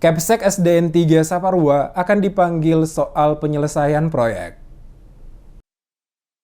Kepsek SDN 3 Saparua akan dipanggil soal penyelesaian proyek.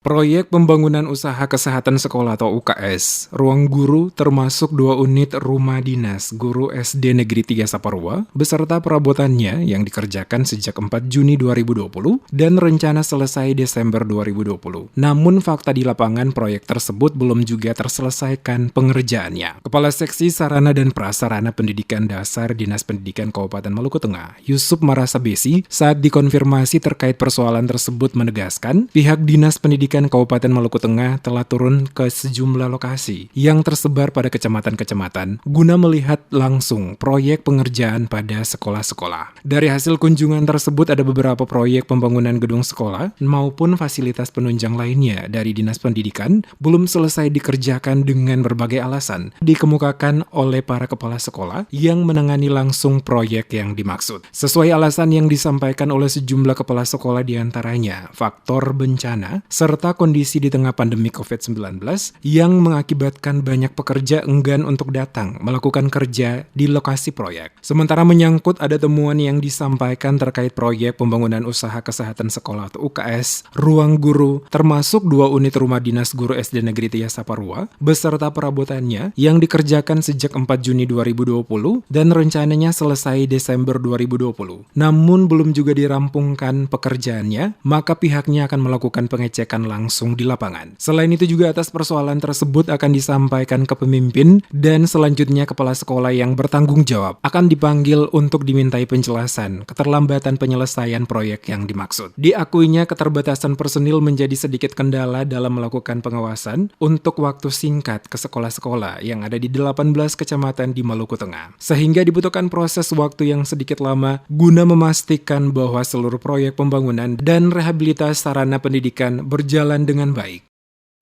Proyek pembangunan usaha kesehatan sekolah atau UKS, ruang guru termasuk 2 unit rumah dinas guru SD Negeri 3 Saparua beserta perabotannya yang dikerjakan sejak 4 Juni 2020 dan rencana selesai Desember 2020. Namun fakta di lapangan proyek tersebut belum juga terselesaikan pengerjaannya. Kepala Seksi Sarana dan Prasarana Pendidikan Dasar Dinas Pendidikan Kabupaten Maluku Tengah, Yusuf Marasabesi, saat dikonfirmasi terkait persoalan tersebut menegaskan pihak Dinas Pendidikan Kabupaten Maluku Tengah telah turun ke sejumlah lokasi yang tersebar pada kecamatan-kecamatan guna melihat langsung proyek pengerjaan pada sekolah-sekolah. Dari hasil kunjungan tersebut ada beberapa proyek pembangunan gedung sekolah maupun fasilitas penunjang lainnya dari Dinas Pendidikan belum selesai dikerjakan dengan berbagai alasan dikemukakan oleh para kepala sekolah yang menangani langsung proyek yang dimaksud. Sesuai alasan yang disampaikan oleh sejumlah kepala sekolah diantaranya faktor bencana serta kondisi di tengah pandemi COVID-19 yang mengakibatkan banyak pekerja enggan untuk datang melakukan kerja di lokasi proyek. Sementara menyangkut ada temuan yang disampaikan terkait proyek pembangunan usaha kesehatan sekolah atau UKS, ruang guru, termasuk 2 unit rumah dinas guru SD Negeri 3 Saparua, beserta perabotannya yang dikerjakan sejak 4 Juni 2020 dan rencananya selesai Desember 2020. Namun belum juga dirampungkan pekerjaannya, maka pihaknya akan melakukan pengecekan langsung di lapangan. Selain itu juga atas persoalan tersebut akan disampaikan ke pemimpin dan selanjutnya kepala sekolah yang bertanggung jawab akan dipanggil untuk dimintai penjelasan keterlambatan penyelesaian proyek yang dimaksud. Diakuinya keterbatasan personil menjadi sedikit kendala dalam melakukan pengawasan untuk waktu singkat ke sekolah-sekolah yang ada di 18 kecamatan di Maluku Tengah. Sehingga dibutuhkan proses waktu yang sedikit lama guna memastikan bahwa seluruh proyek pembangunan dan rehabilitasi sarana pendidikan berjalan dengan baik.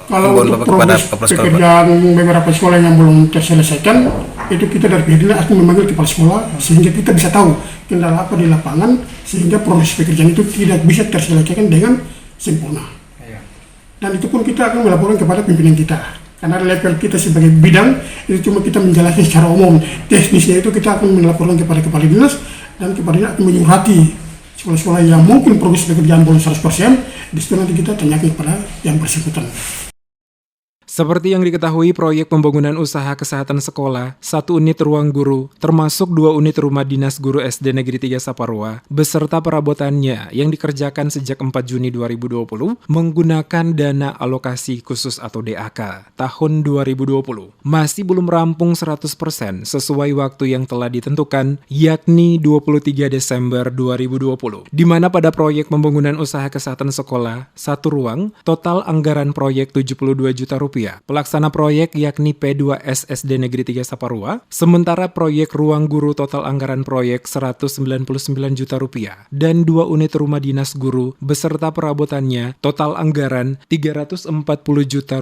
Kalau untuk progres pekerjaan beberapa sekolah yang belum terselesaikan, itu kita dari pihak dinas akan memanggil kepala sekolah sehingga kita bisa tahu kendala apa di lapangan sehingga proses pekerjaan itu tidak bisa terselesaikan dengan sempurna. Dan itu pun kita akan melaporkan kepada pimpinan kita. Karena level kita sebagai bidang itu cuma kita menjelaskan secara umum. Teknisnya itu kita akan melaporkan kepada kepala dinas dan kepala dinas akan menyurati sekolah-sekolah yang mungkin progres pekerjaan belum 100%, di situ nanti kita tanyakan kepada yang bersangkutan. Seperti yang diketahui, proyek pembangunan usaha kesehatan sekolah, 1 unit ruang guru, termasuk 2 unit rumah dinas guru SD Negeri 3 Saparua, beserta perabotannya yang dikerjakan sejak 4 Juni 2020 menggunakan dana alokasi khusus atau DAK tahun 2020. Masih belum rampung 100% sesuai waktu yang telah ditentukan, yakni 23 Desember 2020. Di mana pada proyek pembangunan usaha kesehatan sekolah, 1 ruang, total anggaran proyek Rp72 juta. Pelaksana proyek yakni P2S SD Negeri 3 Saparua, sementara proyek ruang guru total anggaran proyek Rp199 juta dan 2 unit rumah dinas guru beserta perabotannya total anggaran Rp340 juta.